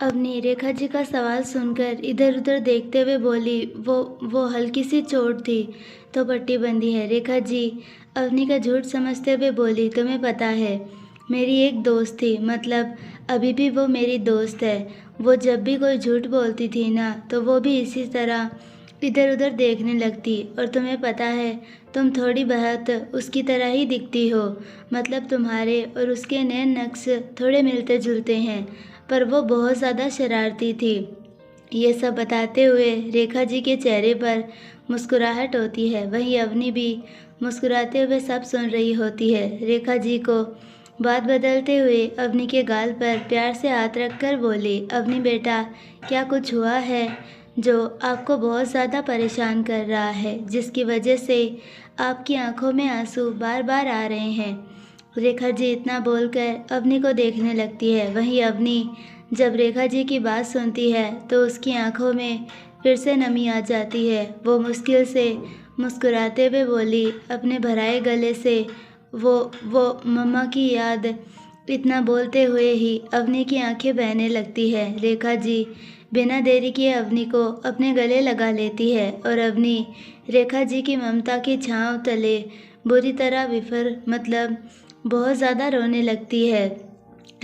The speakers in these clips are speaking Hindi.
अवनी रेखा जी का सवाल सुनकर इधर उधर देखते हुए बोली, वो हल्की सी चोट थी तो पट्टी बंधी है। रेखा जी अवनी का झूठ समझते हुए बोली, तुम्हें पता है मेरी एक दोस्त थी, मतलब अभी भी वो मेरी दोस्त है। वो जब भी कोई झूठ बोलती थी ना तो वो भी इसी तरह इधर उधर देखने लगती। और तुम्हें पता है तुम थोड़ी बहुत उसकी तरह ही दिखती हो, मतलब तुम्हारे और उसके नैन नक्श थोड़े मिलते जुलते हैं, पर वो बहुत ज़्यादा शरारती थी। ये सब बताते हुए रेखा जी के चेहरे पर मुस्कुराहट होती है। वहीं अवनी भी मुस्कुराते हुए सब सुन रही होती है। रेखा जी को बात बदलते हुए अवनी के गाल पर प्यार से हाथ रखकर बोली, अवनी बेटा, क्या कुछ हुआ है जो आपको बहुत ज़्यादा परेशान कर रहा है, जिसकी वजह से आपकी आंखों में आंसू बार बार आ रहे हैं? रेखा जी इतना बोलकर अवनी को देखने लगती है। वहीं अवनी जब रेखा जी की बात सुनती है तो उसकी आंखों में फिर से नमी आ जाती है। वो मुश्किल से मुस्कुराते हुए बोली, अपने भराए गले से वो मम्मा की याद। इतना बोलते हुए ही अवनी की आंखें बहने लगती है। रेखा जी बिना देरी किए अवनी को अपने गले लगा लेती है और अवनी रेखा जी की ममता की छांव तले बुरी तरह विफर मतलब बहुत ज़्यादा रोने लगती है।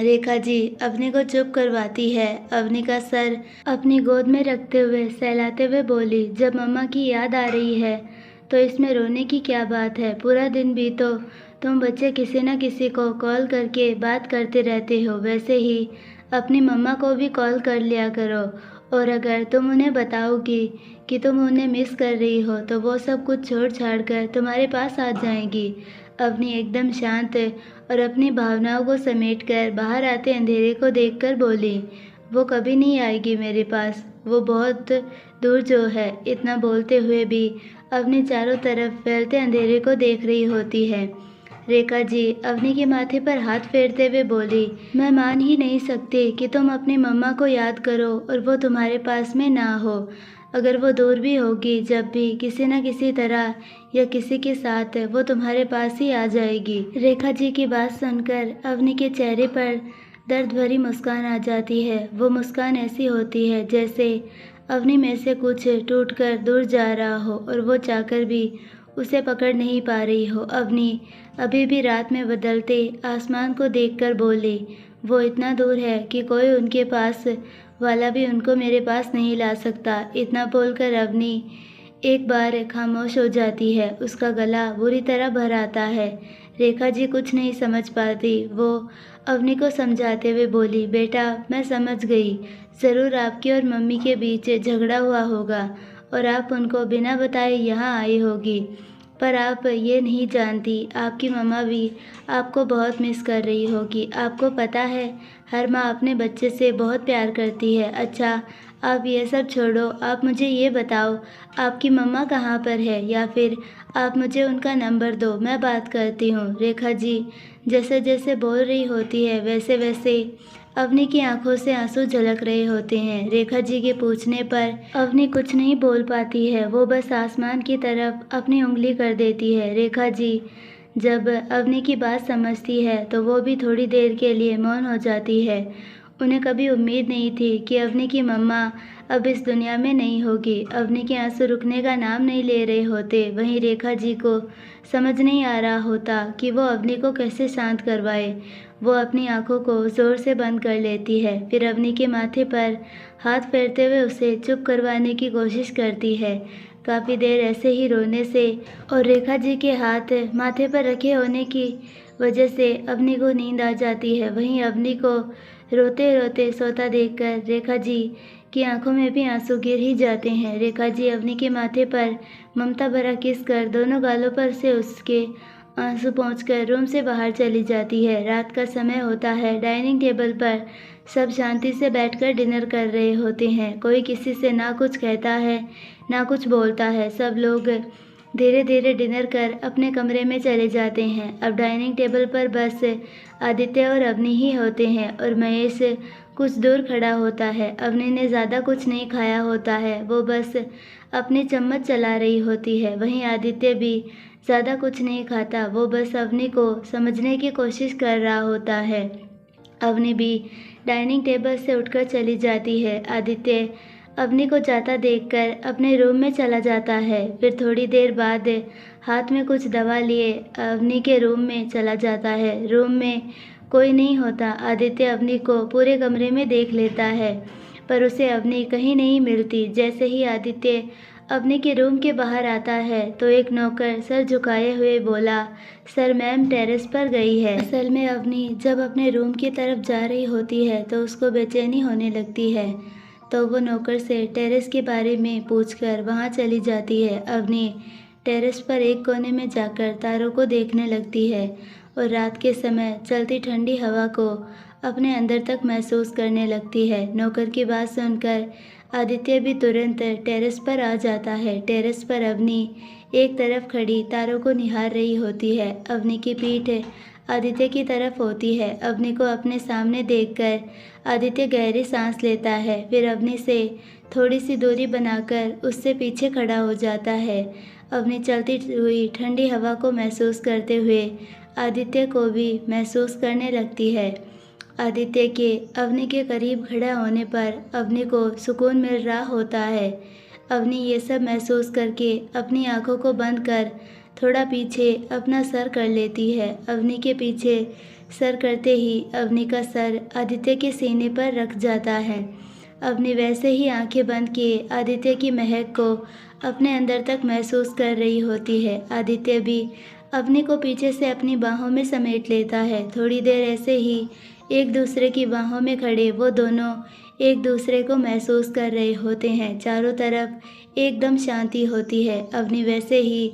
रेखा जी अवनी को चुप करवाती है। अवनी का सर अपनी गोद में रखते हुए सहलाते हुए बोली, जब मम्मा की याद आ रही है तो इसमें रोने की क्या बात है? पूरा दिन भी तो तुम बच्चे किसी न किसी को कॉल करके बात करते रहते हो। वैसे ही अपनी मम्मा को भी कॉल कर लिया करो, और अगर तुम उन्हें बताओगी कि तुम उन्हें मिस कर रही हो तो वो सब कुछ छोड़ छाड़ कर तुम्हारे पास आ जाएंगी। अवनी एकदम शांत और अपनी भावनाओं को समेटकर बाहर आते अंधेरे को देखकर बोली, वो कभी नहीं आएगी मेरे पास, वो बहुत दूर जो है। इतना बोलते हुए भी अवनी चारों तरफ फैलते अंधेरे को देख रही होती है। रेखा जी अवनी के माथे पर हाथ फेरते हुए बोली, मैं मान ही नहीं सकती कि तुम अपनी मम्मा को याद करो और वो तुम्हारे पास में ना हो। अगर वो दूर भी होगी, जब भी किसी न किसी तरह या किसी के साथ वो तुम्हारे पास ही आ जाएगी। रेखा जी की बात सुनकर अवनी के चेहरे पर दर्द भरी मुस्कान आ जाती है। वो मुस्कान ऐसी होती है जैसे अवनी में से कुछ टूटकर दूर जा रहा हो और वो चाहकर भी उसे पकड़ नहीं पा रही हो। अवनी अभी भी रात में बदलते आसमान को देखकर बोली, वो इतना दूर है कि कोई उनके पास वाला भी उनको मेरे पास नहीं ला सकता। इतना बोलकर अवनी एक बार खामोश हो जाती है। उसका गला बुरी तरह भर आता है। रेखा जी कुछ नहीं समझ पाती। वो अवनी को समझाते हुए बोली, बेटा मैं समझ गई, ज़रूर आपकी और मम्मी के बीच झगड़ा हुआ होगा और आप उनको बिना बताए यहाँ आई होगी, पर आप ये नहीं जानती आपकी मम्मा भी आपको बहुत मिस कर रही होगी। आपको पता है हर माँ अपने बच्चे से बहुत प्यार करती है। अच्छा आप ये सब छोड़ो, आप मुझे ये बताओ आपकी मम्मा कहाँ पर है, या फिर आप मुझे उनका नंबर दो, मैं बात करती हूँ। रेखा जी जैसे जैसे बोल रही होती है वैसे वैसे अवनी की आंखों से आंसू झलक रहे होते हैं। रेखा जी के पूछने पर अवनी कुछ नहीं बोल पाती है। वो बस आसमान की तरफ अपनी उंगली कर देती है। रेखा जी जब अवनी की बात समझती है तो वो भी थोड़ी देर के लिए मौन हो जाती है। उन्हें कभी उम्मीद नहीं थी कि अवनी की मम्मा अब इस दुनिया में नहीं होगी। अवनी के आंसू रुकने का नाम नहीं ले रहे होते। वहीं रेखा जी को समझ नहीं आ रहा होता कि वो अवनी को कैसे शांत करवाए। वो अपनी आंखों को ज़ोर से बंद कर लेती है, फिर अवनी के माथे पर हाथ फेरते हुए उसे चुप करवाने की कोशिश करती है। काफ़ी देर ऐसे ही रोने से और रेखा जी के हाथ माथे पर रखे होने की वजह से अवनी को नींद आ जाती है। वहीं अवनी को रोते रोते सोता देखकर रेखा जी की आंखों में भी आंसू गिर ही जाते हैं। रेखा जी अवनी के माथे पर ममता भरा किस कर दोनों गालों पर से उसके आंसू पोंछकर रूम से बाहर चली जाती है। रात का समय होता है। डाइनिंग टेबल पर सब शांति से बैठकर डिनर कर रहे होते हैं। कोई किसी से ना कुछ कहता है ना कुछ बोलता है। सब लोग धीरे धीरे डिनर कर अपने कमरे में चले जाते हैं। अब डाइनिंग टेबल पर बस आदित्य और अवनी ही होते हैं और महेश कुछ दूर खड़ा होता है। अवनी ने ज़्यादा कुछ नहीं खाया होता है, वो बस अपनी चम्मच चला रही होती है। वहीं आदित्य भी ज़्यादा कुछ नहीं खाता, वो बस अवनी को समझने की कोशिश कर रहा होता है। अवनी भी डाइनिंग टेबल से उठकर चली जाती है। आदित्य अवनी को जाता देखकर अपने रूम में चला जाता है। फिर थोड़ी देर बाद हाथ में कुछ दवा लिए अवनी के रूम में चला जाता है। रूम में कोई नहीं होता। आदित्य अवनी को पूरे कमरे में देख लेता है, पर उसे अवनी कहीं नहीं मिलती। जैसे ही आदित्य अवनी के रूम के बाहर आता है तो एक नौकर सर झुकाए हुए बोला, सर मैम टेरेस पर गई है। असल में अवनी जब अपने रूम की तरफ जा रही होती है तो उसको बेचैनी होने लगती है, तो वो नौकर से टेरेस के बारे में पूछकर वहाँ चली जाती है। अवनी टेरेस पर एक कोने में जाकर तारों को देखने लगती है और रात के समय चलती ठंडी हवा को अपने अंदर तक महसूस करने लगती है। नौकर की बात सुनकर आदित्य भी तुरंत टेरेस पर आ जाता है। टेरेस पर अवनी एक तरफ खड़ी तारों को निहार रही होती है। अवनी की पीठ आदित्य की तरफ होती है। अवनी को अपने सामने देखकर आदित्य गहरी सांस लेता है। फिर अवनी से थोड़ी सी दूरी बनाकर उससे पीछे खड़ा हो जाता है। अवनी चलती हुई ठंडी हवा को महसूस करते हुए आदित्य को भी महसूस करने लगती है। आदित्य के अवनी के करीब खड़ा होने पर अवनी को सुकून मिल रहा होता है। अवनी ये सब महसूस करके अपनी आंखों को बंद कर थोड़ा पीछे अपना सर कर लेती है। अवनी के पीछे सर करते ही अवनी का सर आदित्य के सीने पर रख जाता है। अवनी वैसे ही आंखें बंद किए आदित्य की महक को अपने अंदर तक महसूस कर रही होती है। आदित्य भी अवनी को पीछे से अपनी बाहों में समेट लेता है। थोड़ी देर ऐसे ही एक दूसरे की बाहों में खड़े वो दोनों एक दूसरे को महसूस कर रहे होते हैं। चारों तरफ एकदम शांति होती है। अवनी वैसे ही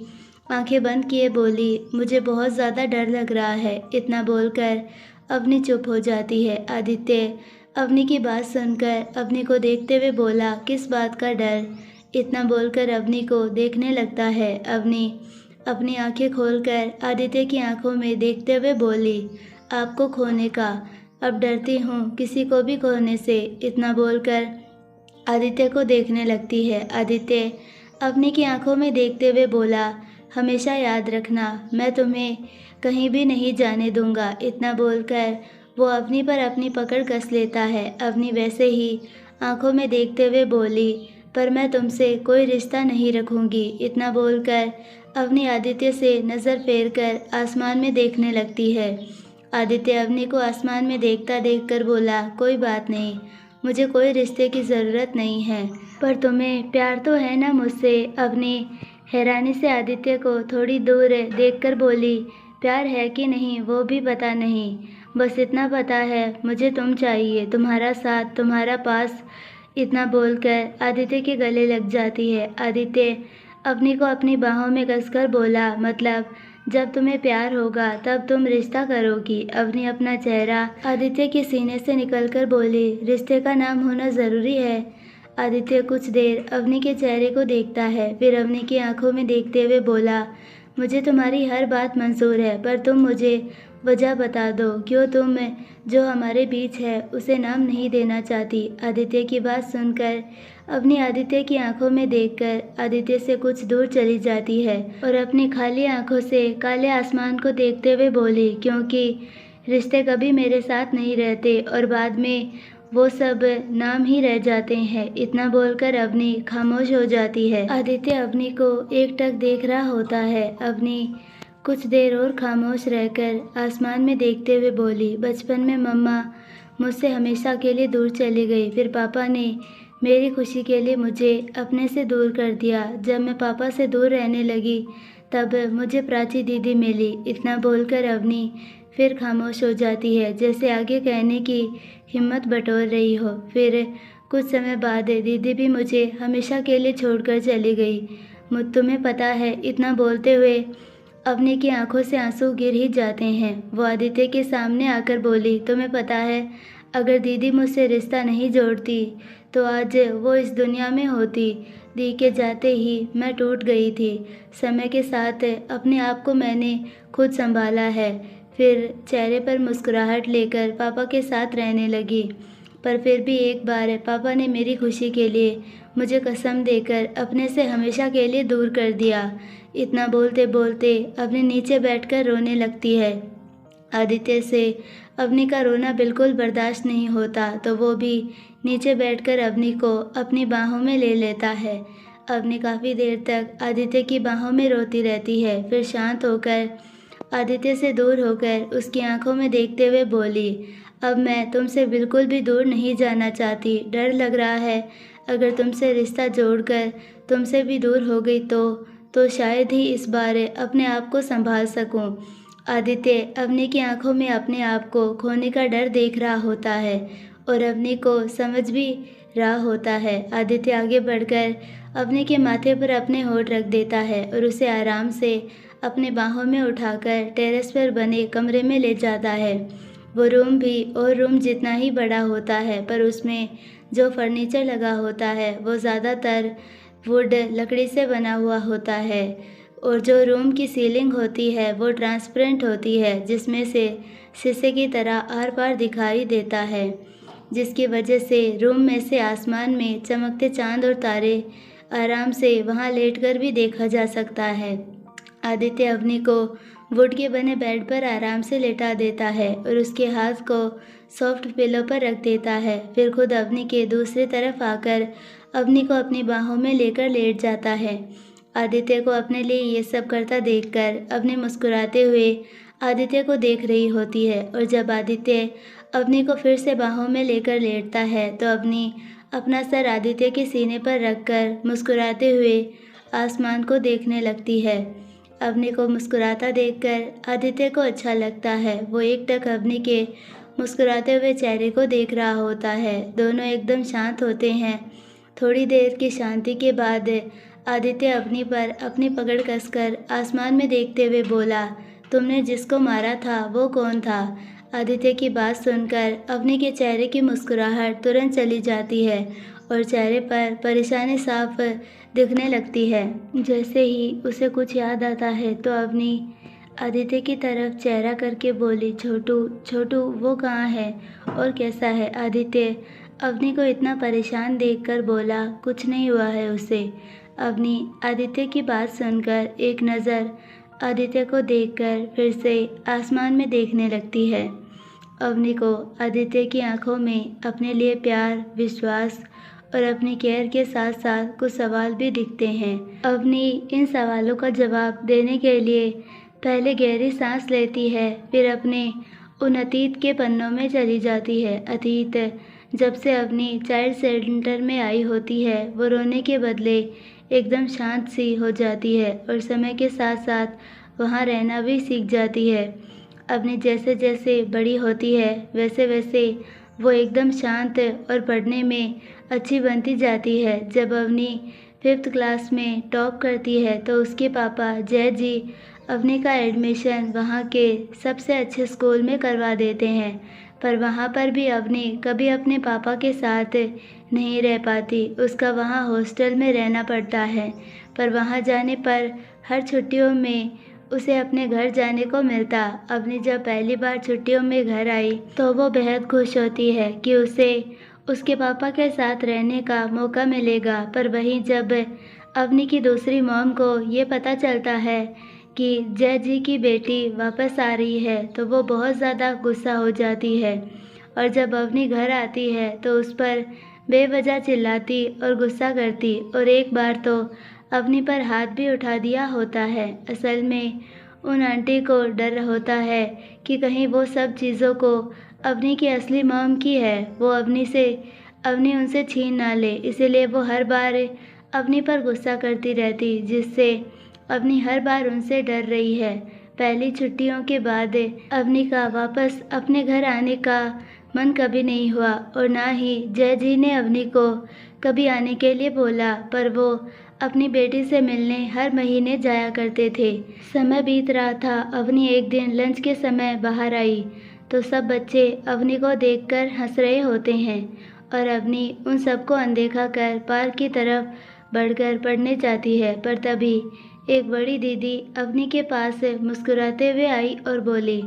आंखें बंद किए बोली, मुझे बहुत ज़्यादा डर लग रहा है। इतना बोलकर अवनी चुप हो जाती है। आदित्य अवनी की बात सुनकर अवनी को देखते हुए बोला, किस बात का डर? इतना बोलकर अवनी को देखने लगता है। अवनी अपनी आंखें खोलकर आदित्य की आंखों में देखते हुए बोली, आपको खोने का। अब डरती हूँ किसी को भी खोने से। इतना बोलकर आदित्य को देखने लगती है। आदित्य अवनी की आंखों में देखते हुए बोला, हमेशा याद रखना, मैं तुम्हें कहीं भी नहीं जाने दूंगा। इतना बोलकर वो अवनी पर अपनी पकड़ कस लेता है। अवनी वैसे ही आंखों में देखते हुए बोली, पर मैं तुमसे कोई रिश्ता नहीं रखूंगी। इतना बोलकर अवनी आदित्य से नज़र फेर कर आसमान में देखने लगती है। आदित्य अवनी को आसमान में देखता देखकर बोला, कोई बात नहीं, मुझे कोई रिश्ते की ज़रूरत नहीं है, पर तुम्हें प्यार तो है ना मुझसे? अवनी हैरानी से आदित्य को थोड़ी दूर देखकर बोली, प्यार है कि नहीं वो भी पता नहीं, बस इतना पता है मुझे तुम चाहिए, तुम्हारा साथ, तुम्हारा पास। इतना बोलकर आदित्य के गले लग जाती है। आदित्य अवनी को अपनी बाहों में कसकर बोला, मतलब जब तुम्हें प्यार होगा तब तुम रिश्ता करोगी। अवनी अपना चेहरा आदित्य के सीने से निकलकर बोली, रिश्ते का नाम होना ज़रूरी है? आदित्य कुछ देर अवनी के चेहरे को देखता है, फिर अवनी की आंखों में देखते हुए बोला, मुझे तुम्हारी हर बात मंजूर है, पर तुम मुझे वजह बता दो, क्यों तुम जो हमारे बीच है उसे नाम नहीं देना चाहती? आदित्य की बात सुनकर अवनी आदित्य की आंखों में देखकर आदित्य से कुछ दूर चली जाती है और अपनी खाली आंखों से काले आसमान को देखते हुए बोली, क्योंकि रिश्ते कभी मेरे साथ नहीं रहते और बाद में वो सब नाम ही रह जाते हैं। इतना बोलकर अवनी खामोश हो जाती है। आदित्य अवनी को एकटक देख रहा होता है। अवनी कुछ देर और खामोश रहकर आसमान में देखते हुए बोली, बचपन में मम्मा मुझसे हमेशा के लिए दूर चली गई, फिर पापा ने मेरी खुशी के लिए मुझे अपने से दूर कर दिया। जब मैं पापा से दूर रहने लगी तब मुझे प्राची दीदी मिली। इतना बोलकर अवनी फिर खामोश हो जाती है, जैसे आगे कहने की हिम्मत बटोर रही हो। फिर कुछ समय बाद दीदी भी मुझे हमेशा के लिए छोड़कर चली गई, तुम्हें पता है? इतना बोलते हुए अवनी की आंखों से आंसू गिर ही जाते हैं। वो आदित्य के सामने आकर बोली, तुम्हें पता है, अगर दीदी मुझसे रिश्ता नहीं जोड़ती तो आज वो इस दुनिया में होती। दी के जाते ही मैं टूट गई थी। समय के साथ अपने आप को मैंने खुद संभाला है। फिर चेहरे पर मुस्कुराहट लेकर पापा के साथ रहने लगी, पर फिर भी एक बार पापा ने मेरी खुशी के लिए मुझे कसम देकर अपने से हमेशा के लिए दूर कर दिया। इतना बोलते बोलते अपने नीचे बैठकर रोने लगती है। आदित्य से अवनी का रोना बिल्कुल बर्दाश्त नहीं होता तो वो भी नीचे बैठकर अवनी को अपनी बाहों में ले लेता है। अवनी काफ़ी देर तक आदित्य की बाहों में रोती रहती है, फिर शांत होकर आदित्य से दूर होकर उसकी आंखों में देखते हुए बोली, अब मैं तुमसे बिल्कुल भी दूर नहीं जाना चाहती। डर लग रहा है अगर तुमसे रिश्ता जोड़कर तुमसे भी दूर हो गई तो शायद ही इस बार अपने आप को संभाल सकूं। आदित्य अवनी की आंखों में अपने आप को खोने का डर देख रहा होता है और अवनी को समझ भी रहा होता है। आदित्य आगे बढ़कर अवनी के माथे पर अपने होंठ रख देता है और उसे आराम से अपने बाहों में उठाकर टेरेस पर बने कमरे में ले जाता है। वो रूम भी और रूम जितना ही बड़ा होता है, पर उसमें जो फर्नीचर लगा होता है वो ज़्यादातर वुड लकड़ी से बना हुआ होता है और जो रूम की सीलिंग होती है वो ट्रांसपेरेंट होती है, जिसमें से शीशे की तरह आर पार दिखाई देता है, जिसकी वजह से रूम में से आसमान में चमकते चांद और तारे आराम से वहाँ लेटकर भी देखा जा सकता है। आदित्य अवनी को वुड के बने बेड पर आराम से लेटा देता है और उसके हाथ को सॉफ्ट पिलो पर रख देता है। फिर खुद अवनी के दूसरी तरफ आकर अवनी को अपनी बाहों में लेकर लेट जाता है। आदित्य को अपने लिए ये सब करता देखकर अवनी मुस्कुराते हुए आदित्य को देख रही होती है और जब आदित्य अवनी को फिर से बाहों में लेकर लेटता है तो अवनी अपना सर आदित्य के सीने पर रखकर मुस्कुराते हुए आसमान को देखने लगती है। अवनी को मुस्कुराता देखकर आदित्य को अच्छा लगता है। वो एकटक अवनी के मुस्कुराते हुए चेहरे को देख रहा होता है। दोनों एकदम शांत होते हैं। थोड़ी देर की शांति के बाद आदित्य अवनी पर अपनी पकड़ कसकर आसमान में देखते हुए बोला, तुमने जिसको मारा था वो कौन था? आदित्य की बात सुनकर अवनी के चेहरे की मुस्कुराहट तुरंत चली जाती है और चेहरे पर परेशानी साफ दिखने लगती है। जैसे ही उसे कुछ याद आता है तो अवनी आदित्य की तरफ चेहरा करके बोली, छोटू छोटू वो कहाँ है और कैसा है? आदित्य अवनी को इतना परेशान देखकर बोला, कुछ नहीं हुआ है उसे। अवनी आदित्य की बात सुनकर एक नज़र आदित्य को देखकर फिर से आसमान में देखने लगती है। अवनी को आदित्य की आंखों में अपने लिए प्यार, विश्वास और अपनी केयर के साथ साथ कुछ सवाल भी दिखते हैं। अवनी इन सवालों का जवाब देने के लिए पहले गहरी सांस लेती है, फिर अपने उन अतीत के पन्नों में चली जाती है। अतीत जब से अवनी चाइल्ड सेंटर में आई होती है वो रोने के बदले एकदम शांत सी हो जाती है और समय के साथ साथ वहाँ रहना भी सीख जाती है। अवनी जैसे जैसे बड़ी होती है वैसे वैसे वो एकदम शांत और पढ़ने में अच्छी बनती जाती है। जब अवनी 5th क्लास में टॉप करती है तो उसके पापा जय जी अवनी का एडमिशन वहाँ के सबसे अच्छे स्कूल में करवा देते हैं, पर वहाँ पर भी अवनी कभी अपने पापा के साथ नहीं रह पाती। उसका वहाँ हॉस्टल में रहना पड़ता है, पर वहाँ जाने पर हर छुट्टियों में उसे अपने घर जाने को मिलता। अवनी जब पहली बार छुट्टियों में घर आई तो वो बेहद खुश होती है कि उसे उसके पापा के साथ रहने का मौका मिलेगा, पर वहीं जब अवनी की दूसरी मॉम को ये पता चलता है कि जय जी की बेटी वापस आ रही है तो वो बहुत ज़्यादा गुस्सा हो जाती है और जब अवनी घर आती है तो उस पर बेवजह चिल्लाती और गुस्सा करती और एक बार तो अवनी पर हाथ भी उठा दिया होता है। असल में उन आंटी को डर होता है कि कहीं वो सब चीज़ों को अवनी की असली मॉम की है वो अवनी उनसे छीन ना ले, इसीलिए वो हर बार अवनी पर गुस्सा करती रहती, जिससे अवनी हर बार उनसे डर रही है। पहली छुट्टियों के बाद अवनी का वापस अपने घर आने का मन कभी नहीं हुआ और ना ही जय जी ने अवनी को कभी आने के लिए बोला, पर वो अपनी बेटी से मिलने हर महीने जाया करते थे। समय बीत रहा था। अवनी एक दिन लंच के समय बाहर आई तो सब बच्चे अवनी को देखकर हंस रहे होते हैं और अवनी उन सबको अनदेखा कर पार्क की तरफ बढ़कर पढ़ने जाती है, पर तभी एक बड़ी दीदी अवनी के पास मुस्कुराते हुए आई और बोली,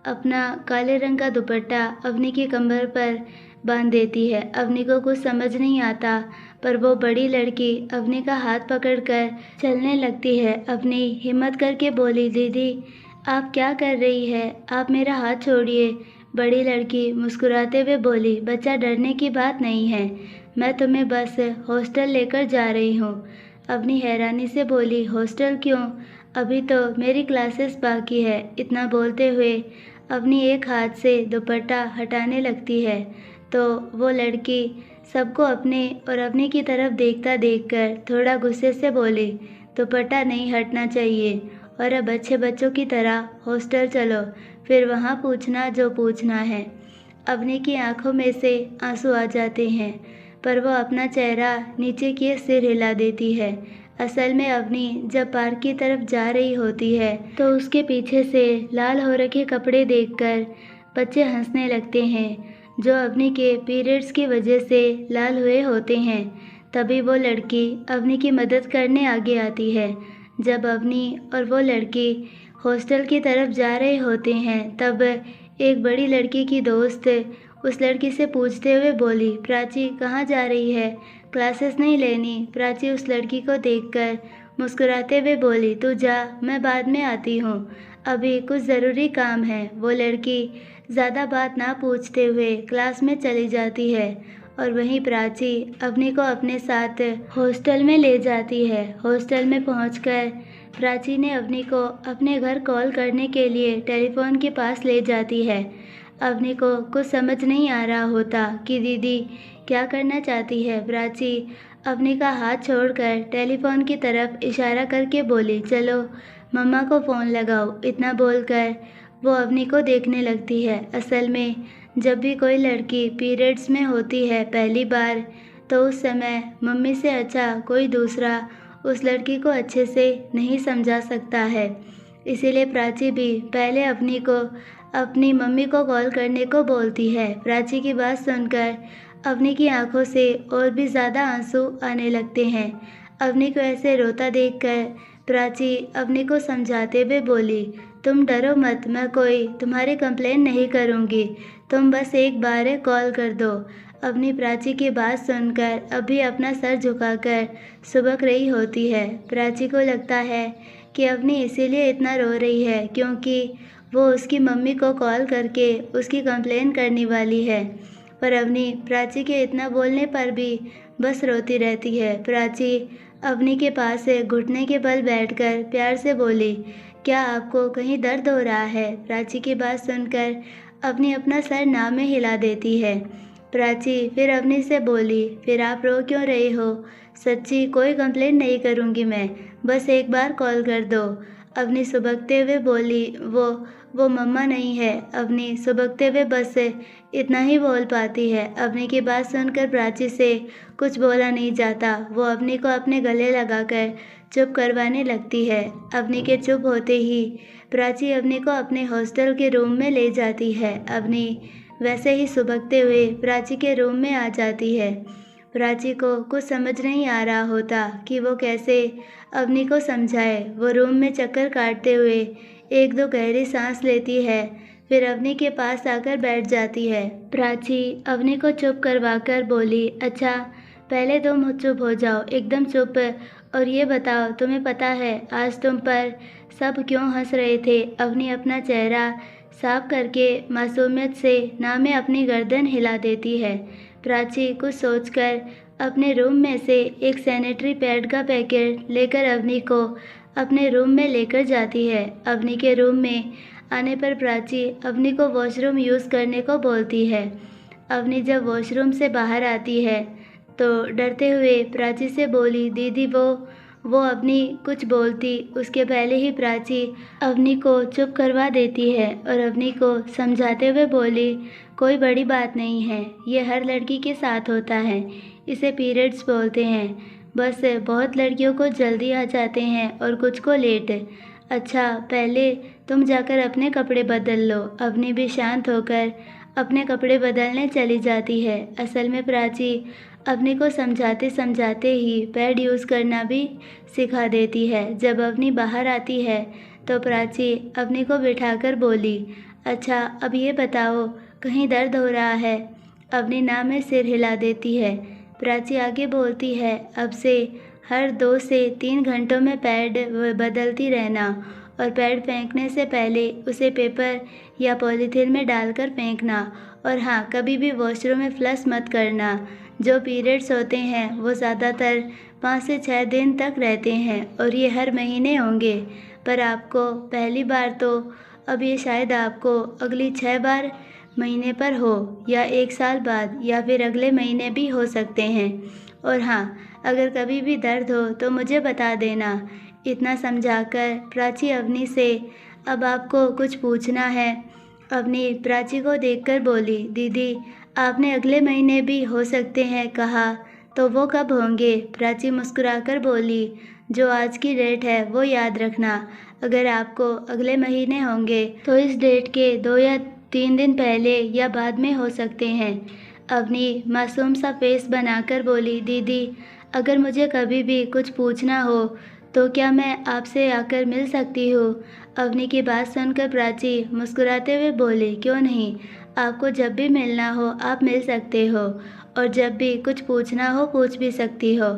अपना काले रंग का दुपट्टा अवनी की कमर पर बांध देती है। अवनी को कुछ समझ नहीं आता, पर वो बड़ी लड़की अवनी का हाथ पकड़कर चलने लगती है। अवनी हिम्मत करके बोली, दीदी आप क्या कर रही है? आप मेरा हाथ छोड़िए, बड़ी लड़की मुस्कुराते हुए बोली, बच्चा डरने की बात नहीं है, मैं तुम्हें बस हॉस्टल लेकर जा रही हूँ। अवनी हैरानी से बोली, हॉस्टल क्यों? अभी तो मेरी क्लासेस बाकी है। इतना बोलते हुए अवनी एक हाथ से दुपट्टा हटाने लगती है तो वो लड़की सबको अपने और अवनी की तरफ देखता देखकर थोड़ा गुस्से से बोली, दुपट्टा नहीं हटना चाहिए और अब अच्छे बच्चों की तरह हॉस्टल चलो, फिर वहाँ पूछना जो पूछना है। अवनी की आंखों में से आंसू आ जाते हैं पर वो अपना चेहरा नीचे किए सिर हिला देती है। असल में अवनी जब पार्क की तरफ जा रही होती है तो उसके पीछे से लाल हो रखे कपड़े देखकर बच्चे हंसने लगते हैं जो अवनी के पीरियड्स की वजह से लाल हुए होते हैं। तभी वो लड़की अवनी की मदद करने आगे आती है। जब अवनी और वो लड़की हॉस्टल की तरफ जा रहे होते हैं तब एक बड़ी लड़की की दोस्त उस लड़की से पूछते हुए बोली, प्राची कहाँ जा रही है? क्लासेस नहीं लेनी? प्राची उस लड़की को देखकर मुस्कुराते हुए बोली, तू जा, मैं बाद में आती हूँ, अभी कुछ ज़रूरी काम है। वो लड़की ज़्यादा बात ना पूछते हुए क्लास में चली जाती है और वहीं प्राची अवनी को अपने साथ हॉस्टल में ले जाती है। हॉस्टल में पहुंचकर प्राची ने अवनी को अपने घर कॉल करने के लिए टेलीफोन के पास ले जाती है। अवनी को कुछ समझ नहीं आ रहा होता कि दीदी क्या करना चाहती है। प्राची अवनी का हाथ छोड़कर टेलीफोन की तरफ इशारा करके बोली, चलो मम्मा को फ़ोन लगाओ। इतना बोलकर वो अवनी को देखने लगती है। असल में जब भी कोई लड़की पीरियड्स में होती है पहली बार तो उस समय मम्मी से अच्छा कोई दूसरा उस लड़की को अच्छे से नहीं समझा सकता है। इसीलिए प्राची भी पहले अवनी को अपनी मम्मी को कॉल करने को बोलती है। प्राची की बात सुनकर अवनी की आंखों से और भी ज़्यादा आंसू आने लगते हैं। अवनी को ऐसे रोता देखकर प्राची अवनी को समझाते हुए बोली, तुम डरो मत, मैं कोई तुम्हारी कंप्लेन नहीं करूँगी, तुम बस एक बार कॉल कर दो। अवनी प्राची की बात सुनकर अभी अपना सर झुकाकर सुबक रही होती है। प्राची को लगता है कि अवनी इसीलिए इतना रो रही है क्योंकि वो उसकी मम्मी को कॉल करके उसकी कंप्लेन करने वाली है। पर अवनी प्राची के इतना बोलने पर भी बस रोती रहती है। प्राची अवनी के पास घुटने के बल बैठकर प्यार से बोली, क्या आपको कहीं दर्द हो रहा है? प्राची की बात सुनकर अवनी अपना सर ना में हिला देती है। प्राची फिर अवनी से बोली, फिर आप रो क्यों रहे हो? सच्ची कोई कंप्लेंट नहीं करूँगी मैं, बस एक बार कॉल कर दो। अवनी सुबकते हुए बोली, वो मम्मा नहीं है। अवनी सुबकते हुए बस इतना ही बोल पाती है। अवनी की बात सुनकर प्राची से कुछ बोला नहीं जाता। वो अवनी को अपने गले लगाकर चुप करवाने लगती है। अवनी के चुप होते ही प्राची अवनी को अपने हॉस्टल के रूम में ले जाती है। अवनी वैसे ही सुबकते हुए प्राची के रूम में आ जाती है। प्राची को कुछ समझ नहीं आ रहा होता कि वो कैसे अवनी को समझाए। वो रूम में चक्कर काटते हुए एक दो गहरी सांस लेती है, फिर अवनी के पास आकर बैठ जाती है। प्राची अवनी को चुप करवाकर बोली, अच्छा पहले तुम चुप हो जाओ, एकदम चुप, और ये बताओ तुम्हें पता है आज तुम पर सब क्यों हंस रहे थे? अवनी अपना चेहरा साफ करके मासूमियत से ना में अपनी गर्दन हिला देती है। प्राची कुछ सोचकर अपने रूम में से एक सैनिटरी पैड का पैकेट लेकर अवनी को अपने रूम में लेकर जाती है। अवनी के रूम में आने पर प्राची अवनी को वॉशरूम यूज़ करने को बोलती है। अवनी जब वॉशरूम से बाहर आती है तो डरते हुए प्राची से बोली, दीदी वो अवनी कुछ बोलती उसके पहले ही प्राची अवनी को चुप करवा देती है और अवनी को समझाते हुए बोली, कोई बड़ी बात नहीं है, ये हर लड़की के साथ होता है, इसे पीरियड्स बोलते हैं, बस बहुत लड़कियों को जल्दी आ जाते हैं और कुछ को लेट। अच्छा पहले तुम जाकर अपने कपड़े बदल लो। अवनी भी शांत होकर अपने कपड़े बदलने चली जाती है। असल में प्राची अवनी को समझाते समझाते ही पैड यूज़ करना भी सिखा देती है। जब अवनी बाहर आती है तो प्राची अवनी को बिठाकर बोली, अच्छा अब ये बताओ कहीं दर्द हो रहा है? अवनी ना में सिर हिला देती है। प्राची आगे बोलती है, अब से हर 2 से 3 घंटों में पैड बदलती रहना और पैड फेंकने से पहले उसे पेपर या पॉलीथीन में डालकर फेंकना। और हाँ, कभी भी वॉशरूम में फ्लश मत करना। जो पीरियड्स होते हैं वो ज़्यादातर 5 से 6 दिन तक रहते हैं और ये हर महीने होंगे, पर आपको पहली बार तो अब ये शायद आपको अगली 6 बार महीने पर हो, या 1 साल बाद, या फिर अगले महीने भी हो सकते हैं। और हाँ, अगर कभी भी दर्द हो तो मुझे बता देना। इतना समझाकर प्राची अवनी से अब आपको कुछ पूछना है। अवनी प्राची को देखकर बोली, दीदी आपने अगले महीने भी हो सकते हैं कहा, तो वो कब होंगे? प्राची मुस्कुराकर बोली, जो आज की डेट है वो याद रखना। अगर आपको अगले महीने होंगे तो इस डेट के 2 या 3 दिन पहले या बाद में हो सकते हैं। अवनी मासूम सा फेस बनाकर बोली, दीदी अगर मुझे कभी भी कुछ पूछना हो तो क्या मैं आपसे आकर मिल सकती हूँ? अवनी की बात सुनकर प्राची मुस्कुराते हुए बोले, क्यों नहीं, आपको जब भी मिलना हो आप मिल सकते हो, और जब भी कुछ पूछना हो पूछ भी सकती हो।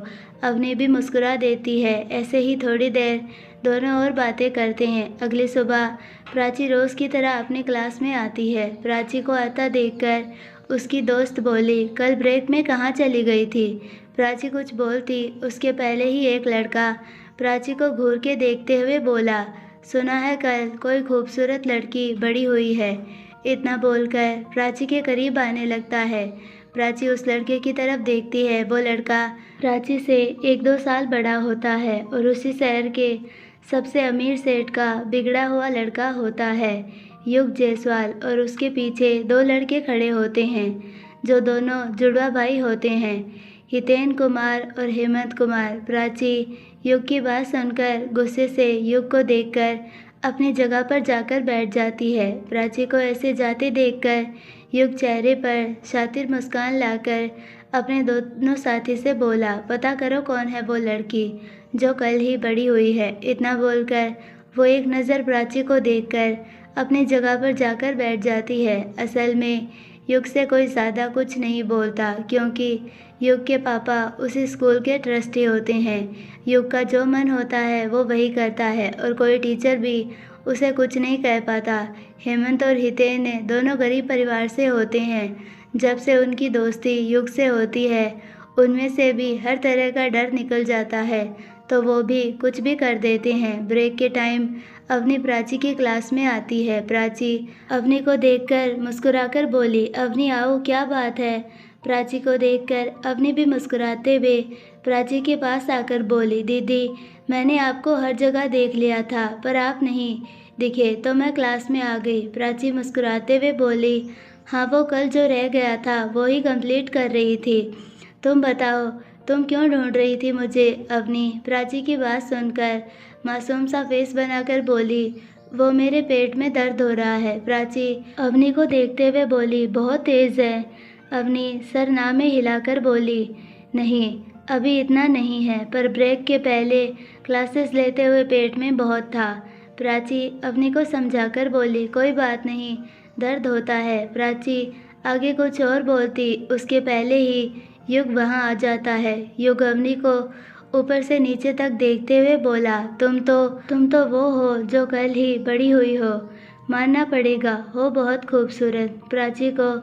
अवनी भी मुस्कुरा देती है। ऐसे ही थोड़ी देर दोनों और बातें करते हैं। अगली सुबह प्राची रोज़ की तरह अपनी क्लास में आती है। प्राची को आता देखकर उसकी दोस्त बोली, कल ब्रेक में कहाँ चली गई थी? प्राची कुछ बोलती उसके पहले ही एक लड़का प्राची को घूर के देखते हुए बोला, सुना है कल कोई खूबसूरत लड़की बड़ी हुई है। इतना बोलकर प्राची के करीब आने लगता है। प्राची उस लड़के की तरफ देखती है। वो लड़का प्राची से 1-2 साल बड़ा होता है और उसी शहर के सबसे अमीर सेठ का बिगड़ा हुआ लड़का होता है, युग जायसवाल। और उसके पीछे 2 लड़के खड़े होते हैं जो दोनों जुड़वा भाई होते हैं, हितेन कुमार और हेमंत कुमार। प्राची युग की बात सुनकर गुस्से से युग को देखकर अपनी जगह पर जाकर बैठ जाती है। प्राची को ऐसे जाते देखकर युग चेहरे पर शातिर मुस्कान लाकर अपने दोनों साथी से बोला, पता करो कौन है वो लड़की जो कल ही बड़ी हुई है। इतना बोलकर वो एक नज़र प्राची को देखकर अपनी जगह पर जाकर बैठ जाती है। असल में युग से कोई ज़्यादा कुछ नहीं बोलता, क्योंकि युग के पापा उसी स्कूल के ट्रस्टी होते हैं। युग का जो मन होता है वो वही करता है और कोई टीचर भी उसे कुछ नहीं कह पाता। हेमंत और हितेन दोनों गरीब परिवार से होते हैं। जब से उनकी दोस्ती युग से होती है, उनमें से भी हर तरह का डर निकल जाता है, तो वो भी कुछ भी कर देते हैं। ब्रेक के टाइम अवनी प्राची की क्लास में आती है। प्राची अवनी को देखकर मुस्कुराकर बोली, अवनी आओ, क्या बात है? प्राची को देखकर अवनी भी मुस्कुराते हुए प्राची के पास आकर बोली, दीदी मैंने आपको हर जगह देख लिया था पर आप नहीं दिखे तो मैं क्लास में आ गई। प्राची मुस्कुराते हुए बोली, हाँ वो कल जो रह गया था वो ही कंप्लीट कर रही थी। तुम बताओ तुम क्यों ढूंढ रही थी मुझे? अवनी प्राची की बात सुनकर मासूम सा फेस बनाकर बोली, वो मेरे पेट में दर्द हो रहा है। प्राची अवनी को देखते हुए बोली, बहुत तेज़ है? अवनी सर ना में हिलाकर बोली, नहीं अभी इतना नहीं है, पर ब्रेक के पहले क्लासेस लेते हुए पेट में बहुत था। प्राची अवनी को समझाकर बोली, कोई बात नहीं, दर्द होता है। प्राची आगे कुछ और बोलती उसके पहले ही युग वहाँ आ जाता है। युग अवनी को ऊपर से नीचे तक देखते हुए बोला, तुम तो वो हो जो कल ही बड़ी हुई हो, मानना पड़ेगा हो बहुत खूबसूरत। प्राची को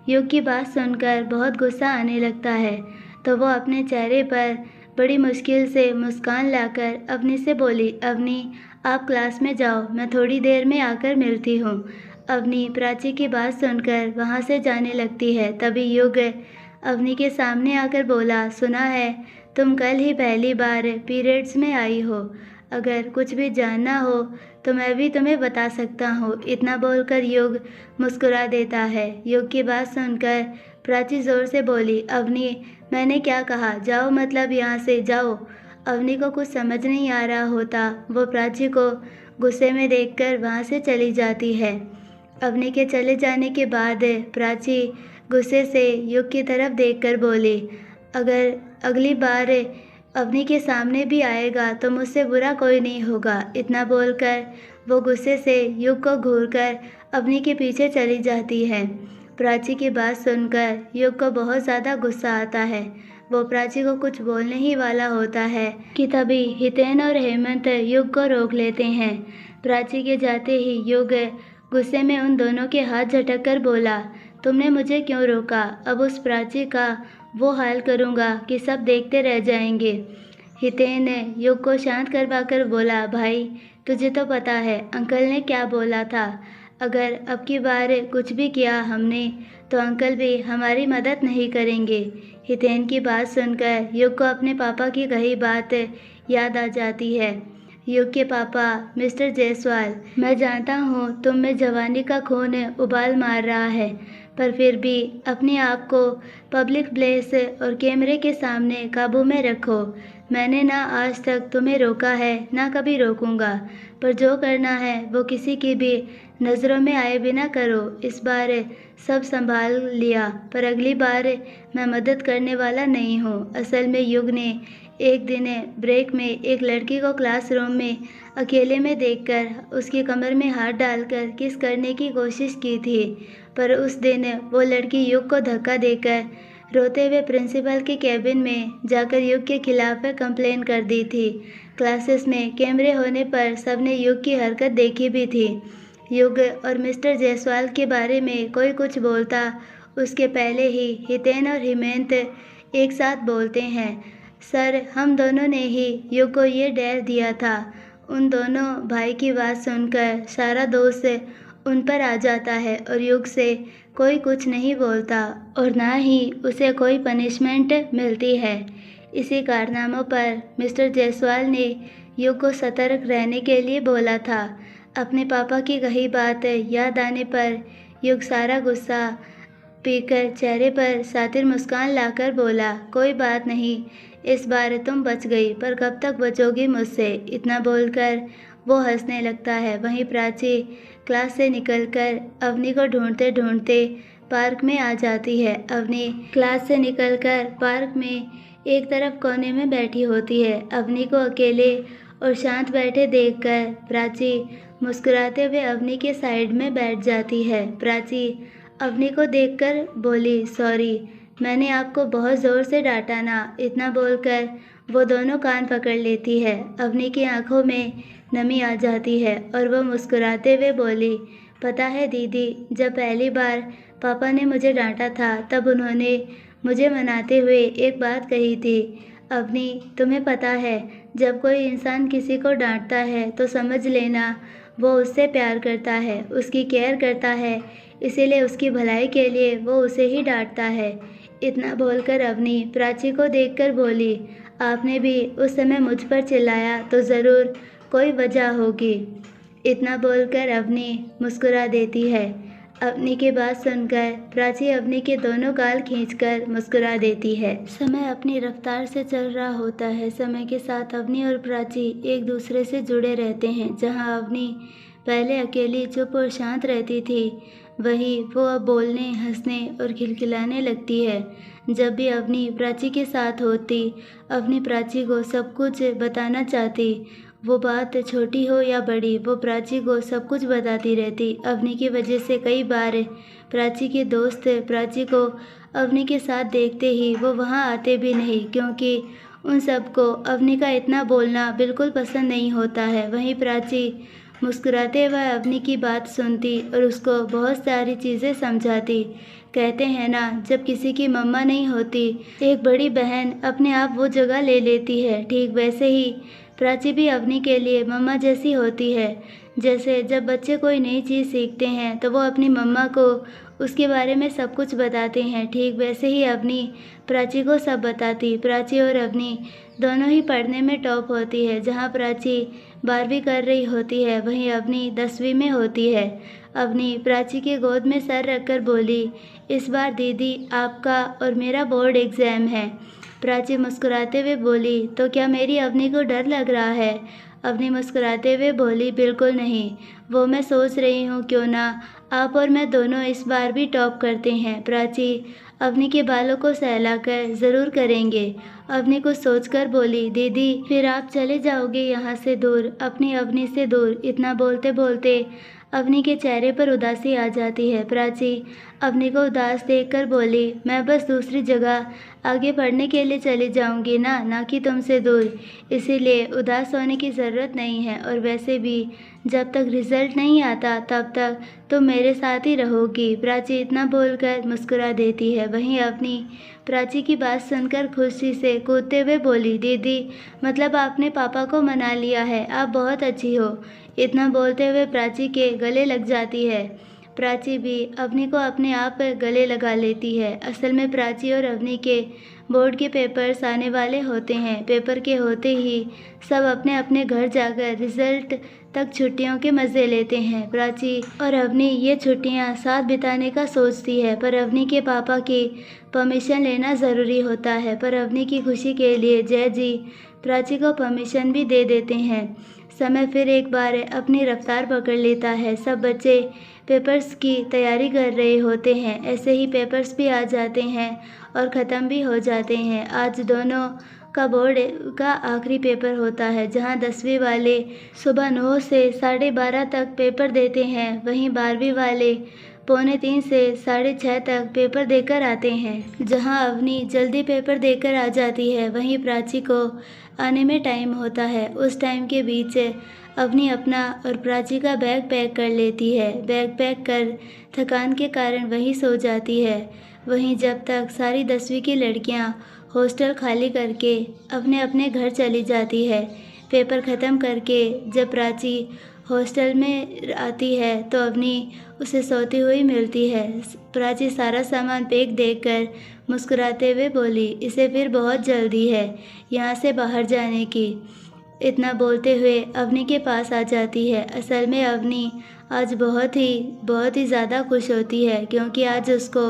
युग की बात सुनकर बहुत गुस्सा आने लगता है, तो वो अपने चेहरे पर बड़ी मुश्किल से मुस्कान लाकर अवनी से बोली, अवनी आप क्लास में जाओ, मैं थोड़ी देर में आकर मिलती हूँ। अवनी प्राची की बात सुनकर वहाँ से जाने लगती है। तभी युग अवनी के सामने आकर बोला, सुना है तुम कल ही पहली बार पीरियड्स में आई हो, अगर कुछ भी जानना हो तो मैं भी तुम्हें बता सकता हूँ। इतना बोलकर युग मुस्कुरा देता है। युग की बात सुनकर प्राची ज़ोर से बोली, अवनी मैंने क्या कहा, जाओ मतलब यहाँ से जाओ। अवनी को कुछ समझ नहीं आ रहा होता, वो प्राची को गुस्से में देखकर वहाँ से चली जाती है। अवनी के चले जाने के बाद प्राची गुस्से से युग की तरफ देखकर बोली, अगर अगली बार अवनी के सामने भी आएगा तो मुझसे बुरा कोई नहीं होगा। इतना बोलकर वो गुस्से से युग को घूरकर अवनी के पीछे चली जाती है। प्राची की बात सुनकर युग को बहुत ज़्यादा गुस्सा आता है। वो प्राची को कुछ बोलने ही वाला होता है कि तभी हितेन और हेमंत युग को रोक लेते हैं। प्राची के जाते ही युग गुस्से में उन दोनों के हाथ झटक कर बोला, तुमने मुझे क्यों रोका? अब उस प्राची का वो हाल करूँगा कि सब देखते रह जाएंगे। हितेन ने युग को शांत करवाकर बोला, भाई तुझे तो पता है अंकल ने क्या बोला था। अगर अब की बार कुछ भी किया हमने तो अंकल भी हमारी मदद नहीं करेंगे। हितेन की बात सुनकर युग को अपने पापा की कही बात याद आ जाती है। युग के पापा, मिस्टर जायसवाल, मैं जानता हूँ तुम में जवानी का खून उबाल मार रहा है, पर फिर भी अपने आप को पब्लिक प्लेस और कैमरे के सामने काबू में रखो। मैंने ना आज तक तुम्हें रोका है ना कभी रोकूंगा, पर जो करना है वो किसी की भी नज़रों में आए बिना करो। इस बार सब संभाल लिया, पर अगली बार मैं मदद करने वाला नहीं हूँ। असल में युग ने एक दिन ब्रेक में एक लड़की को क्लासरूम में अकेले में देखकर उसकी कमर में हाथ डालकर किस करने की कोशिश की थी, पर उस दिन वो लड़की युग को धक्का देकर रोते हुए प्रिंसिपल के कैबिन में जाकर युग के खिलाफ कंप्लेन कर दी थी। क्लासेस में कैमरे होने पर सबने युग की हरकत देखी भी थी। युग और मिस्टर जायसवाल के बारे में कोई कुछ बोलता उसके पहले ही हितेन और हेमंत एक साथ बोलते हैं, सर हम दोनों ने ही युग को ये डर दिया था। उन दोनों भाई की बात सुनकर सारा दोष उन पर आ जाता है और युग से कोई कुछ नहीं बोलता और ना ही उसे कोई पनिशमेंट मिलती है। इसी कारनामों पर मिस्टर जायसवाल ने युग को सतर्क रहने के लिए बोला था। अपने पापा की कही बात याद आने पर युग सारा गुस्सा पीकर चेहरे पर सातिर मुस्कान लाकर बोला, कोई बात नहीं, इस बार तुम बच गई, पर कब तक बचोगी मुझसे? इतना बोलकर वो हंसने लगता है। वहीं प्राची क्लास से निकलकर अवनी को ढूंढते ढूंढते पार्क में आ जाती है। अवनी क्लास से निकलकर पार्क में एक तरफ कोने में बैठी होती है। अवनी को अकेले और शांत बैठे देखकर प्राची मुस्कुराते हुए अवनी के साइड में बैठ जाती है। प्राची अवनी को देखकर बोली, सॉरी, मैंने आपको बहुत ज़ोर से डांटा ना। इतना बोलकर वो दोनों कान पकड़ लेती है। अवनी की आंखों में नमी आ जाती है और वो मुस्कुराते हुए बोली, पता है दीदी, जब पहली बार पापा ने मुझे डांटा था तब उन्होंने मुझे मनाते हुए एक बात कही थी, अवनी तुम्हें पता है जब कोई इंसान किसी को डांटता है तो समझ लेना वो उससे प्यार करता है, उसकी केयर करता है, इसीलिए उसकी भलाई के लिए वो उसे ही डांटता है। इतना बोलकर अवनी प्राची को देखकर बोली, आपने भी उस समय मुझ पर चिल्लाया तो ज़रूर कोई वजह होगी। इतना बोलकर अवनी मुस्कुरा देती है। अवनी की बात सुनकर प्राची अवनी के दोनों गाल खींचकर मुस्कुरा देती है। समय अपनी रफ्तार से चल रहा होता है। समय के साथ अवनी और प्राची एक दूसरे से जुड़े रहते हैं। जहां अवनी पहले अकेली, चुप और शांत रहती थी, वही वो अब बोलने, हंसने और खिलखिलाने लगती है। जब भी अवनी प्राची के साथ होती, अवनी प्राची को सब कुछ बताना चाहती। वो बात छोटी हो या बड़ी, वो प्राची को सब कुछ बताती रहती। अवनी की वजह से कई बार प्राची के दोस्त प्राची को अवनी के साथ देखते ही वो वहाँ आते भी नहीं, क्योंकि उन सबको अवनी का इतना बोलना बिल्कुल पसंद नहीं होता है। वहीं प्राची मुस्कुराते हुए अवनी की बात सुनती और उसको बहुत सारी चीज़ें समझाती। कहते हैं ना, जब किसी की मम्मा नहीं होती, एक बड़ी बहन अपने आप वो जगह ले लेती है। ठीक वैसे ही प्राची भी अवनी के लिए मम्मा जैसी होती है। जैसे जब बच्चे कोई नई चीज़ सीखते हैं तो वो अपनी मम्मा को उसके बारे में सब कुछ बताते हैं, ठीक वैसे ही अवनी प्राची को सब बताती। प्राची और अवनी दोनों ही पढ़ने में टॉप होती है। जहाँ प्राची 12वीं कर रही होती है, वहीं अवनी 10वीं में होती है। अवनी प्राची के गोद में सर रखकर बोली, इस बार दीदी आपका और मेरा बोर्ड एग्ज़ाम है। प्राची मुस्कुराते हुए बोली, तो क्या मेरी अवनी को डर लग रहा है? अवनी मुस्कुराते हुए बोली, बिल्कुल नहीं, वो मैं सोच रही हूँ क्यों ना आप और मैं दोनों इस बार भी टॉप करते हैं। प्राची अवनी के बालों को सहलाकर, ज़रूर करेंगे। अवनी कुछ सोचकर बोली, दीदी फिर आप चले जाओगे यहाँ से दूर, अपनी अवनी से दूर। इतना बोलते बोलते अवनी के चेहरे पर उदासी आ जाती है। प्राची अवनी को उदास देखकर बोली, मैं बस दूसरी जगह आगे पढ़ने के लिए चली जाऊंगी ना कि तुमसे दूर, इसीलिए उदास होने की ज़रूरत नहीं है। और वैसे भी जब तक रिजल्ट नहीं आता तब तक तुम मेरे साथ ही रहोगी। प्राची इतना बोलकर मुस्कुरा देती है। वहीं अवनी प्राची की बात सुनकर खुशी से कूदते हुए बोली, दीदी मतलब आपने पापा को मना लिया है, आप बहुत अच्छी हो। इतना बोलते हुए प्राची के गले लग जाती है। प्राची भी अवनी को अपने आप गले लगा लेती है। असल में प्राची और अवनी के बोर्ड के पेपर्स आने वाले होते हैं। पेपर के होते ही सब अपने अपने घर जाकर रिजल्ट तक छुट्टियों के मज़े लेते हैं। प्राची और अवनी ये छुट्टियां साथ बिताने का सोचती है, पर अवनी के पापा की परमिशन लेना ज़रूरी होता है। पर अवनी की खुशी के लिए जय जी प्राची को परमिशन भी दे देते हैं। समय फिर एक बार अपनी रफ्तार पकड़ लेता है। सब बच्चे पेपर्स की तैयारी कर रहे होते हैं। ऐसे ही पेपर्स भी आ जाते हैं और ख़त्म भी हो जाते हैं। आज दोनों का बोर्ड का आखिरी पेपर होता है, जहां 10वीं वाले सुबह 9 से 12:30 तक पेपर देते हैं। वहीं 12वीं वाले 2:45 से 6:30 तक पेपर देकर आते हैं। जहां अवनी जल्दी पेपर देकर आ जाती है, वहीं प्राची को आने में टाइम होता है। उस टाइम के बीच अवनी अपना और प्राची का बैग पैक कर लेती है। बैग पैक कर थकान के कारण वहीं सो जाती है। वहीं जब तक सारी 10वीं की लड़कियां हॉस्टल खाली करके अपने अपने घर चली जाती है। पेपर ख़त्म करके जब प्राची हॉस्टल में आती है तो अवनी उसे सोती हुई मिलती है। प्राची सारा सामान पैक देखकर मुस्कुराते हुए बोली, इसे फिर बहुत जल्दी है यहाँ से बाहर जाने की। इतना बोलते हुए अवनी के पास आ जाती है। असल में अवनी आज बहुत ही ज़्यादा खुश होती है, क्योंकि आज उसको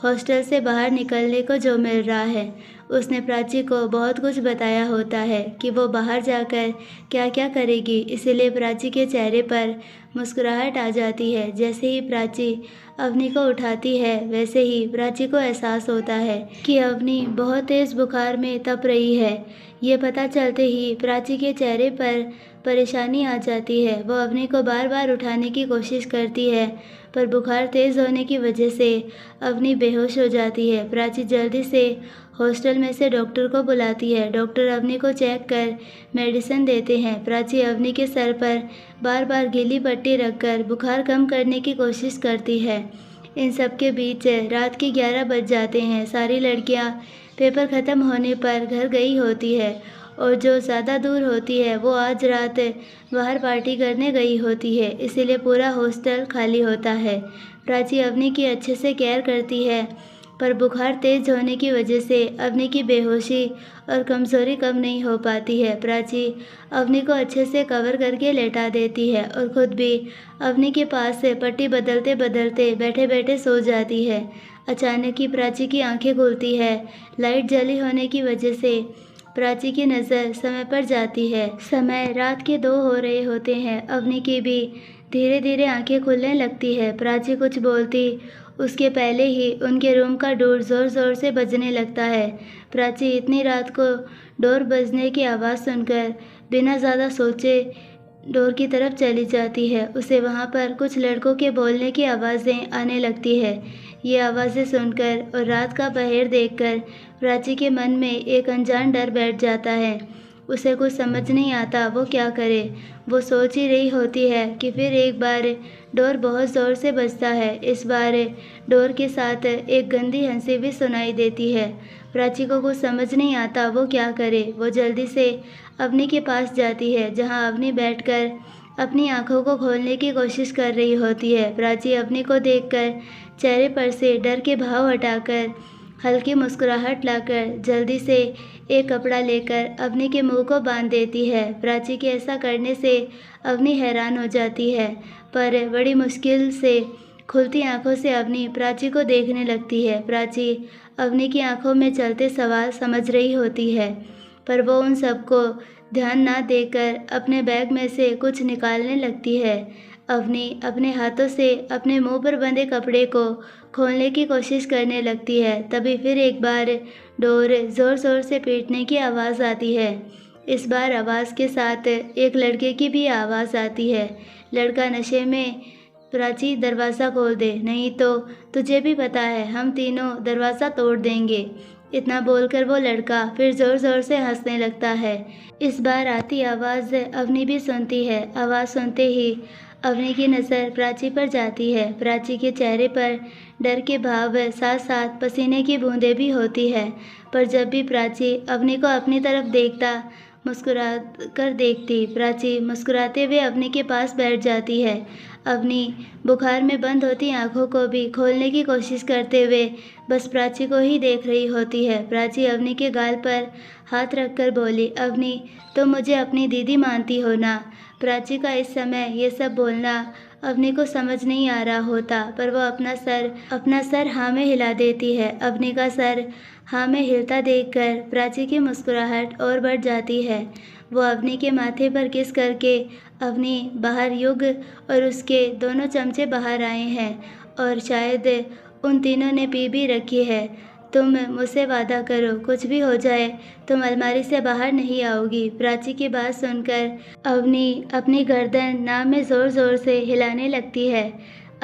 हॉस्टल से बाहर निकलने को जो मिल रहा है। उसने प्राची को बहुत कुछ बताया होता है कि वो बाहर जाकर क्या क्या करेगी, इसीलिए प्राची के चेहरे पर मुस्कुराहट आ जाती है। जैसे ही प्राची अवनी को उठाती है, वैसे ही प्राची को एहसास होता है कि अवनी बहुत तेज़ बुखार में तप रही है। ये पता चलते ही प्राची के चेहरे पर परेशानी आ जाती है। वो अवनी को बार बार उठाने की कोशिश करती है, पर बुखार तेज़ होने की वजह से अवनी बेहोश हो जाती है। प्राची जल्दी से हॉस्टल में से डॉक्टर को बुलाती है। डॉक्टर अवनी को चेक कर मेडिसिन देते हैं। प्राची अवनी के सर पर बार बार गीली पट्टी रखकर बुखार कम करने की कोशिश करती है। इन सब के बीच रात के 11 बज जाते हैं। सारी लड़कियां पेपर ख़त्म होने पर घर गई होती है, और जो ज़्यादा दूर होती है वो आज रात बाहर पार्टी करने गई होती है, इसीलिए पूरा हॉस्टल खाली होता है। प्राची अवनी की अच्छे से केयर करती है, पर बुखार तेज़ होने की वजह से अवनी की बेहोशी और कमज़ोरी कम नहीं हो पाती है। प्राची अवनी को अच्छे से कवर करके लेटा देती है और ख़ुद भी अवनी के पास से पट्टी बदलते बदलते बैठे बैठे सो जाती है। अचानक ही प्राची की आंखें खुलती है। लाइट जली होने की वजह से प्राची की नज़र समय पर जाती है। समय रात के 2 हो रहे होते हैं। अवनी की भी धीरे धीरे आंखें खुलने लगती है। प्राची कुछ बोलती उसके पहले ही उनके रूम का डोर ज़ोर ज़ोर से बजने लगता है। प्राची इतनी रात को डोर बजने की आवाज़ सुनकर बिना ज़्यादा सोचे डोर की तरफ चली जाती है। उसे वहाँ पर कुछ लड़कों के बोलने की आवाज़ें आने लगती है। ये आवाज़ें सुनकर और रात का पहर देखकर प्राची के मन में एक अनजान डर बैठ जाता है। उसे कुछ समझ नहीं आता वो क्या करे। वो सोच ही रही होती है कि फिर एक बार डोर बहुत ज़ोर से बजता है। इस बार डोर के साथ एक गंदी हंसी भी सुनाई देती है। प्राची को कुछ समझ नहीं आता वो क्या करे। वो जल्दी से अवनी के पास जाती है, जहां अवनी बैठकर अपनी आंखों को खोलने की कोशिश कर रही होती है। प्राची अवनी को देखकर चेहरे पर से डर के भाव हटाकर हल्की मुस्कुराहट लाकर जल्दी से एक कपड़ा लेकर अवनी के मुंह को बांध देती है। प्राची के ऐसा करने से अवनी हैरान हो जाती है, पर बड़ी मुश्किल से खुलती आंखों से अवनी प्राची को देखने लगती है। प्राची अवनी की आंखों में चलते सवाल समझ रही होती है, पर वो उन सबको ध्यान ना देकर अपने बैग में से कुछ निकालने लगती है। अवनी अपने हाथों से अपने मुंह पर बंधे कपड़े को खोलने की कोशिश करने लगती है। तभी फिर एक बार डोर ज़ोर ज़ोर से पीटने की आवाज़ आती है। इस बार आवाज़ के साथ एक लड़के की भी आवाज़ आती है। लड़का नशे में, प्राची दरवाज़ा खोल दे, नहीं तो तुझे भी पता है हम तीनों दरवाज़ा तोड़ देंगे। इतना बोलकर वो लड़का फिर ज़ोर ज़ोर से हंसने लगता है। इस बार आती आवाज़ अवनी भी सुनती है। आवाज़ सुनते ही अवनी की नज़र प्राची पर जाती है। प्राची के चेहरे पर डर के भाव साथ साथ पसीने की बूंदें भी होती है। पर जब भी प्राची अवनी को अपनी तरफ देखता मुस्कुरा कर देखती, प्राची मुस्कुराते हुए अवनी के पास बैठ जाती है। अवनी बुखार में बंद होती आंखों को भी खोलने की कोशिश करते हुए बस प्राची को ही देख रही होती है। प्राची अवनी के गाल पर हाथ रखकर बोली, अवनी तुम मुझे अपनी दीदी मानती हो ना। प्राची का इस समय ये सब बोलना अवनी को समझ नहीं आ रहा होता, पर वो अपना सर हाँ में हिला देती है। अवनी का सर हाँ में हिलता देखकर प्राची की मुस्कुराहट और बढ़ जाती है। वो अवनी के माथे पर किस करके अवनी बाहर युग और उसके दोनों चमचे बाहर आए हैं और शायद उन तीनों ने पी भी रखी है। तुम मुझसे वादा करो, कुछ भी हो जाए तुम अलमारी से बाहर नहीं आओगी। प्राची की बात सुनकर अवनी अपनी गर्दन नाम में ज़ोर ज़ोर से हिलाने लगती है।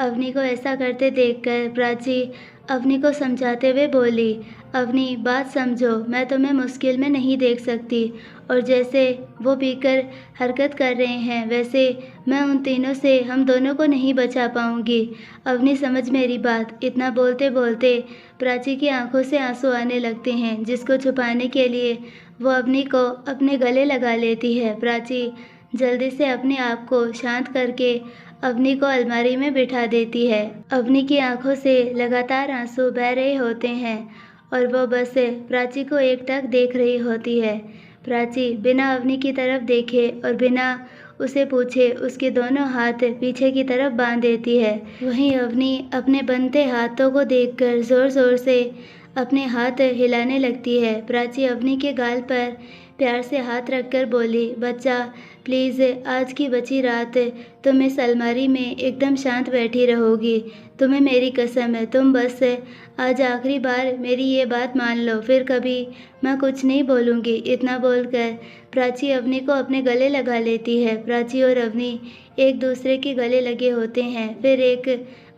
अवनी को ऐसा करते देखकर प्राची अवनी को समझाते हुए बोली, अवनी बात समझो, मैं तुम्हें मुश्किल में नहीं देख सकती और जैसे वो पीकर हरकत कर रहे हैं वैसे मैं उन तीनों से हम दोनों को नहीं बचा पाऊंगी। अवनी समझ मेरी बात। इतना बोलते बोलते प्राची की आंखों से आंसू आने लगते हैं, जिसको छुपाने के लिए वो अवनी को अपने गले लगा लेती है। प्राची जल्दी से अपने आप को शांत करके अवनी को अलमारी में बिठा देती है। अवनी की आंखों से लगातार आंसू बह रहे होते हैं और वो बस प्राची को एकटक देख रही होती है। प्राची बिना अवनी की तरफ देखे और बिना उसे पूछे उसके दोनों हाथ पीछे की तरफ बांध देती है। वहीं अवनी अपने बनते हाथों को देखकर ज़ोर ज़ोर से अपने हाथ हिलाने लगती है। प्राची अवनी के गाल पर प्यार से हाथ रखकर बोली, बच्चा प्लीज़ आज की बची रात तुम इस अलमारी में एकदम शांत बैठी रहोगी। तुम्हें मेरी कसम है, तुम बस आज आखिरी बार मेरी ये बात मान लो, फिर कभी मैं कुछ नहीं बोलूँगी। इतना बोलकर प्राची अवनी को अपने गले लगा लेती है। प्राची और अवनी एक दूसरे के गले लगे होते हैं। फिर एक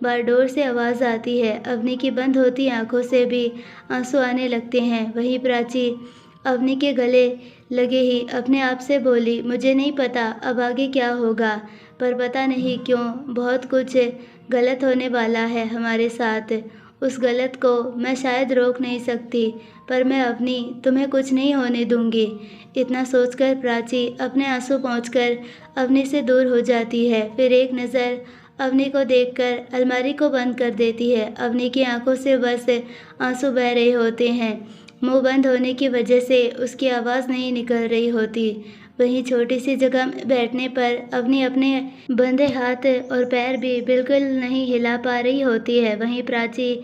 बार डोर से आवाज़ आती है। अवनी की बंद होती आंखों से भी आंसू आने लगते हैं। वहीं प्राची अवनी के गले लगे ही अपने आप से बोली, मुझे नहीं पता अब आगे क्या होगा, पर पता नहीं क्यों बहुत कुछ गलत होने वाला है हमारे साथ। उस गलत को मैं शायद रोक नहीं सकती, पर मैं अवनी तुम्हें कुछ नहीं होने दूंगी। इतना सोचकर प्राची अपने आंसू पोंछकर अवनी से दूर हो जाती है। फिर एक नज़र अवनी को देखकर अलमारी को बंद कर देती है। अवनी की आंखों से बस आंसू बह रहे होते हैं। मुंह बंद होने की वजह से उसकी आवाज़ नहीं निकल रही होती। वहीं छोटी सी जगह में बैठने पर अवनी अपने बंधे हाथ और पैर भी बिल्कुल नहीं हिला पा रही होती है। वहीं प्राची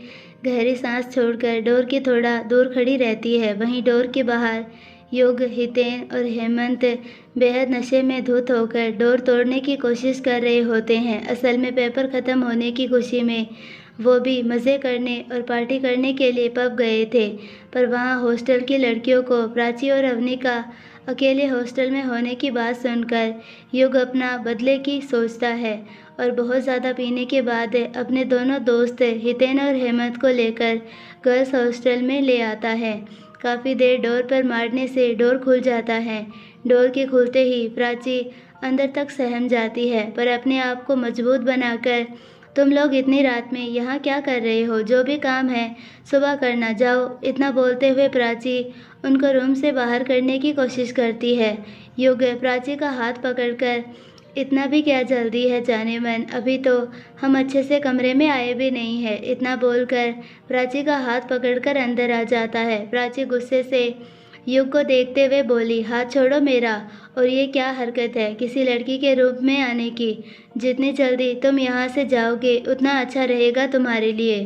गहरी सांस छोड़कर डोर के थोड़ा दूर खड़ी रहती है। वहीं डोर के बाहर युग, हितेन और हेमंत बेहद नशे में धुत होकर डोर तोड़ने की कोशिश कर रहे होते हैं। असल में पेपर ख़त्म होने की खुशी में वो भी मज़े करने और पार्टी करने के लिए पब गए थे, पर वहाँ हॉस्टल की लड़कियों को प्राची और अवनी का अकेले हॉस्टल में होने की बात सुनकर युग अपना बदले की सोचता है और बहुत ज़्यादा पीने के बाद अपने दोनों दोस्त हितेन और हेमंत को लेकर गर्ल्स हॉस्टल में ले आता है। काफ़ी देर डोर पर मारने से डोर खुल जाता है। डोर के खुलते ही प्राची अंदर तक सहम जाती है, पर अपने आप को मजबूत बनाकर, तुम लोग इतनी रात में यहाँ क्या कर रहे हो? जो भी काम है सुबह करना, जाओ। इतना बोलते हुए प्राची उनको रूम से बाहर करने की कोशिश करती है। युग प्राची का हाथ पकड़कर, इतना भी क्या जल्दी है जाने मन, अभी तो हम अच्छे से कमरे में आए भी नहीं है। इतना बोलकर प्राची का हाथ पकड़कर अंदर आ जाता है। प्राची गुस्से से युग को देखते हुए बोली, हाथ छोड़ो मेरा। और ये क्या हरकत है किसी लड़की के रूप में आने की? जितनी जल्दी तुम यहाँ से जाओगे उतना अच्छा रहेगा तुम्हारे लिए।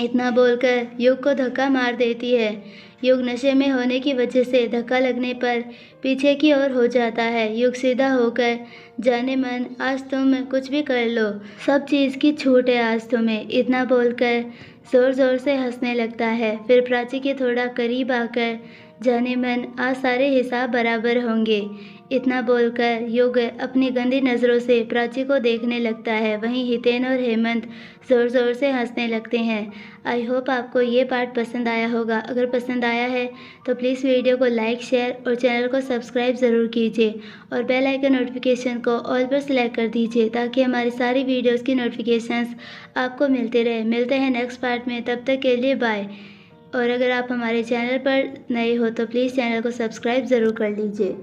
इतना बोलकर युग को धक्का मार देती है। युग नशे में होने की वजह से धक्का लगने पर पीछे की ओर हो जाता है। युग सीधा होकर, जाने मन आज तुम कुछ भी कर लो, सब चीज़ की छूट है आज तुम्हें। इतना बोलकर ज़ोर ज़ोर से हंसने लगता है। फिर प्राची के थोड़ा करीब आकर जाने मन आज सारे हिसाब बराबर होंगे। इतना बोलकर युग अपनी गंदी नज़रों से प्राची को देखने लगता है। वहीं हितेन और हेमंत ज़ोर ज़ोर से हंसने लगते हैं। आई होप आपको ये पार्ट पसंद आया होगा। अगर पसंद आया है तो प्लीज़ वीडियो को लाइक, शेयर और चैनल को सब्सक्राइब ज़रूर कीजिए और बेल आइकन नोटिफिकेशन को ऑल पर सेलेक्ट कर दीजिए ताकि हमारी सारी वीडियोज़ की नोटिफिकेशंस आपको मिलते रहे। मिलते हैं नेक्स्ट पार्ट में, तब तक के लिए बाय। और अगर आप हमारे चैनल पर नए हो तो प्लीज़ चैनल को सब्सक्राइब ज़रूर कर लीजिए।